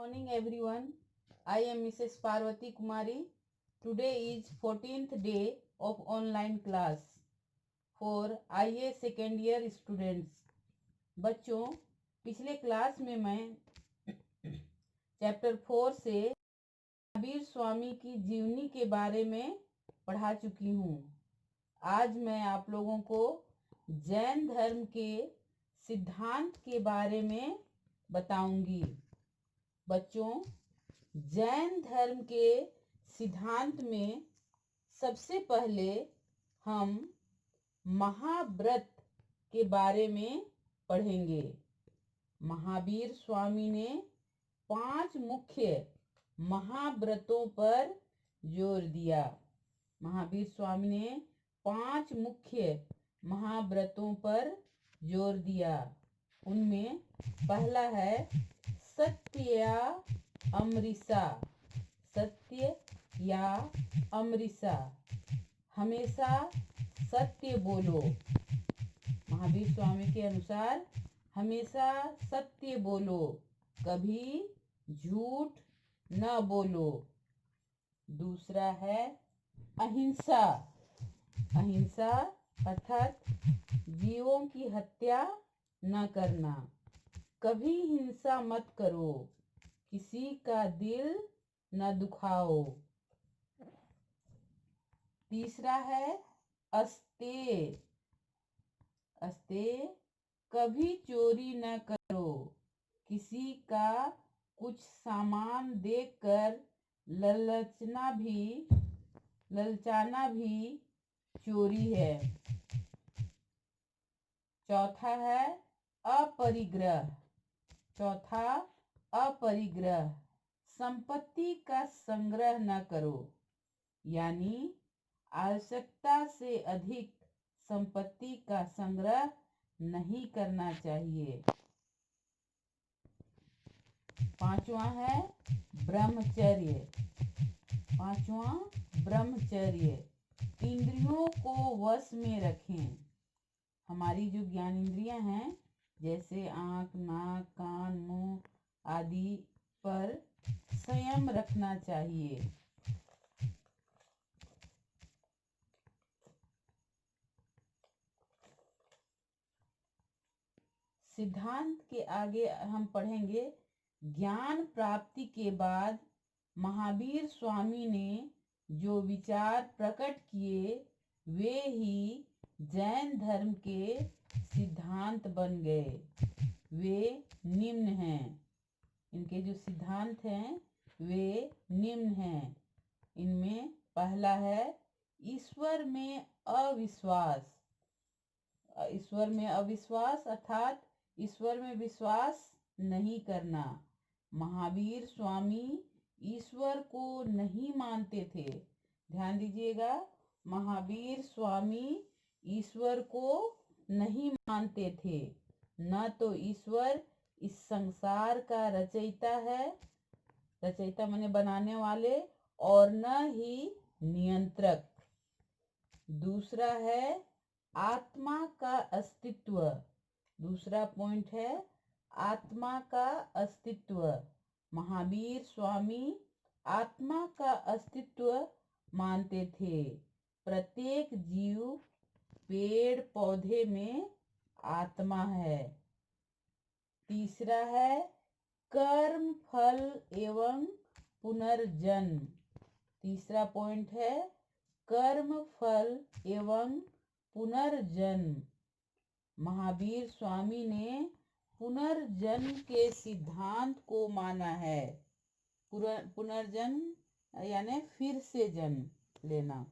Morning everyone. I am Mrs. Parvati Kumari. Today is 14th day of online class for IA second year students. बच्चों, पिछले class में मैं chapter 4 से महावीर स्वामी की जीवनी के बारे में पढ़ा चुकी हूँ। आज मैं आप लोगों को जैन धर्म के सिद्धांत के बारे में बताऊंगी। बच्चों, जैन धर्म के सिद्धांत में सबसे पहले हम महाव्रत के बारे में पढ़ेंगे। महावीर स्वामी ने 5 मुख्य महाव्रतों पर जोर दिया। महावीर स्वामी ने 5 मुख्य महाव्रतों पर जोर दिया। उनमें पहला है सत्य या अमृषा। सत्य या अमृषा, हमेशा सत्य बोलो। महावीर स्वामी के अनुसार हमेशा सत्य बोलो, कभी झूठ न बोलो। दूसरा है अहिंसा। अहिंसा अर्थात जीवों की हत्या न करना। कभी हिंसा मत करो, किसी का दिल न दुखाओ। तीसरा है अस्तेय। अस्तेय, कभी चोरी न करो, किसी का कुछ सामान देखकर ललचाना भी चोरी है। चौथा है अपरिग्रह। चौथा अपरिग्रह, संपत्ति का संग्रह न करो, यानी आवश्यकता से अधिक संपत्ति का संग्रह नहीं करना चाहिए। पांचवा है ब्रह्मचर्य। पांचवा ब्रह्मचर्य, इंद्रियों को वश में रखें। हमारी जो ज्ञान इंद्रियां हैं, जैसे आँख, नाक, कान, मुंह आदि पर संयम रखना चाहिए। सिद्धांत के आगे हम पढ़ेंगे। ज्ञान प्राप्ति के बाद महावीर स्वामी ने जो विचार प्रकट किए वे ही जैन धर्म के सिद्धांत बन गए। वे निम्न हैं। इनके जो सिद्धांत हैं वे निम्न हैं। इनमें पहला है ईश्वर में अविश्वास। ईश्वर में अविश्वास अर्थात ईश्वर में विश्वास नहीं करना। महावीर स्वामी ईश्वर को नहीं मानते थे। ध्यान दीजिएगा, महावीर स्वामी ईश्वर को नहीं मानते थे। न तो ईश्वर इस संसार का रचयिता है, रचयिता माने बनाने वाले, और न ही नियंत्रक। दूसरा है आत्मा का अस्तित्व। दूसरा पॉइंट है आत्मा का अस्तित्व। महावीर स्वामी आत्मा का अस्तित्व मानते थे। प्रत्येक जीव, पेड़ पौधे में आत्मा है। तीसरा है कर्म फल एवं पुनर्जन्म। तीसरा पॉइंट है कर्म फल एवं पुनर्जन्म। महावीर स्वामी ने पुनर्जन्म के सिद्धांत को माना है। पुनर्जन्म यानी फिर से जन्म लेना।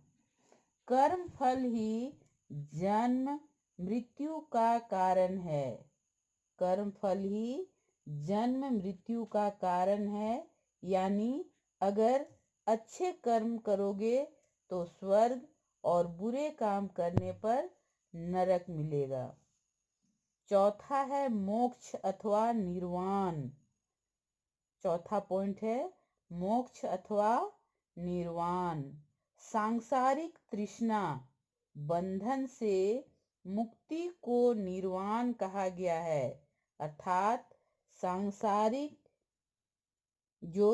कर्म फल ही जन्म मृत्यु का कारण है। कर्म फल ही जन्म मृत्यु का कारण है, यानी अगर अच्छे कर्म करोगे तो स्वर्ग और बुरे काम करने पर नरक मिलेगा। चौथा है मोक्ष अथवा निर्वाण। चौथा पॉइंट है मोक्ष अथवा निर्वाण। सांसारिक तृष्णा बंधन से मुक्ति को निर्वाण कहा गया है, अर्थात सांसारिक जो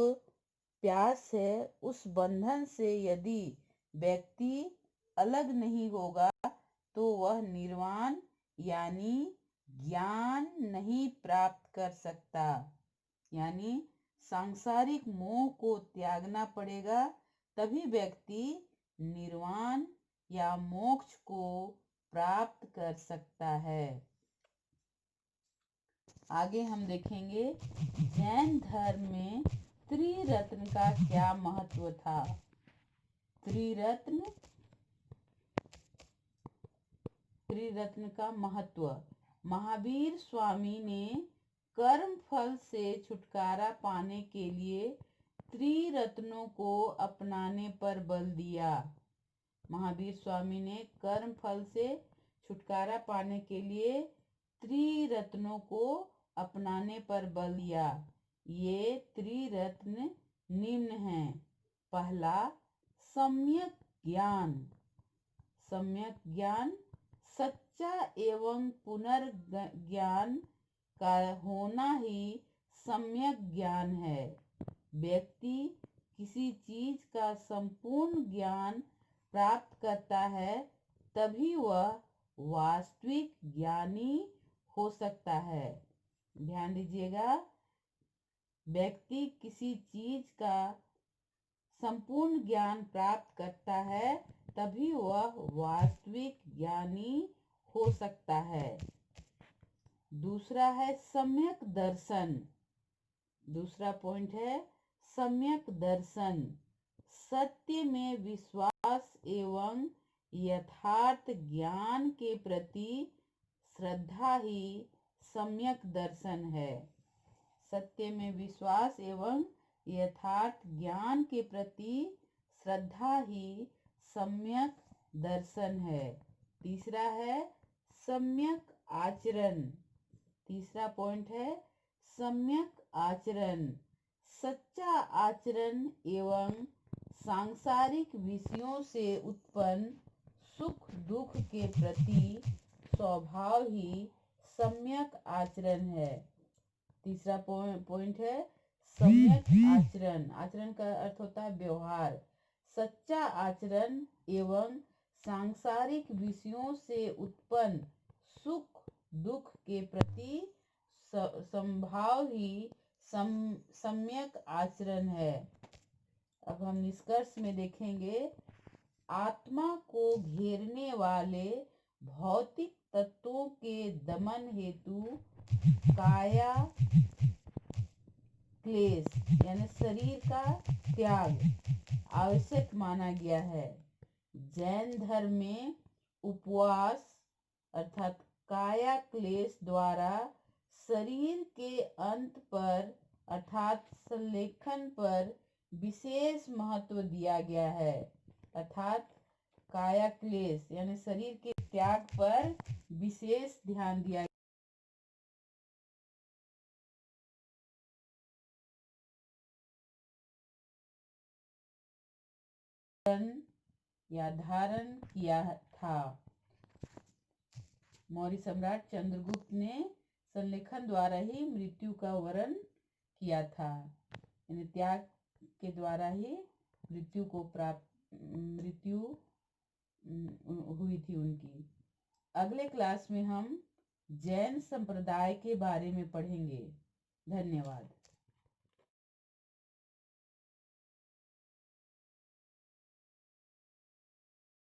प्यास है उस बंधन से यदि व्यक्ति अलग नहीं होगा तो वह निर्वाण यानी ज्ञान नहीं प्राप्त कर सकता। यानी सांसारिक मोह को त्यागना पड़ेगा, तभी व्यक्ति निर्वाण या मोक्ष को प्राप्त कर सकता है। आगे हम देखेंगे जैन धर्म में त्रिरत्न का क्या महत्व था। त्रिरत्न का महत्व। महावीर स्वामी ने कर्म फल से छुटकारा पाने के लिए त्रिरत्नों को अपनाने पर बल दिया। महावीर स्वामी ने कर्म फल से छुटकारा पाने के लिए त्रिरत्नों को अपनाने पर बल दिया। ये त्रिरत्न निम्न हैं। पहला, सम्यक ज्ञान। सम्यक ज्ञान सच्चा एवं पुनर्ज्ञान का होना ही सम्यक ज्ञान है। व्यक्ति किसी चीज का संपूर्ण ज्ञान प्राप्त करता है तभी वह वास्तविक ज्ञानी हो सकता है। ध्यान दीजिएगा, व्यक्ति किसी चीज का संपूर्ण ज्ञान प्राप्त करता है तभी वह वास्तविक ज्ञानी हो सकता है। दूसरा है सम्यक दर्शन। दूसरा पॉइंट है सम्यक दर्शन। सत्य में विश्वास एवं यथार्थ ज्ञान के प्रति श्रद्धा ही सम्यक दर्शन है। सत्य में विश्वास एवं यथार्थ ज्ञान के प्रति श्रद्धा ही सम्यक दर्शन है। तीसरा है सम्यक आचरण। तीसरा पॉइंट है सम्यक आचरण। सच्चा आचरण एवं सांसारिक विषयों से उत्पन्न सुख दुख के प्रति स्वभाव ही सम्यक आचरण है। तीसरा पॉइंट है सम्यक आचरण। आचरण का अर्थ होता है व्यवहार। सच्चा आचरण एवं सांसारिक विषयों से उत्पन्न सुख दुख के प्रति संभाव ही सम्यक आचरण है। अब हम निष्कर्ष में देखेंगे, आत्मा को घेरने वाले भौतिक तत्वों के दमन हेतु काया क्लेश यानी शरीर का त्याग आवश्यक माना गया है। जैन धर्म में उपवास अर्थात काया क्लेश द्वारा शरीर के अंत पर अर्थात संलेखन पर विशेष महत्व दिया गया है। अर्थात काया क्लेश यानी शरीर के त्याग पर विशेष ध्यान दिया या धारण किया था। मौर्य सम्राट चंद्रगुप्त ने संलेखन द्वारा ही मृत्यु का वरण किया था। यानी त्याग के द्वारा ही मृत्यु हुई थी उनकी। अगले क्लास में हम जैन संप्रदाय के बारे में पढ़ेंगे। धन्यवाद।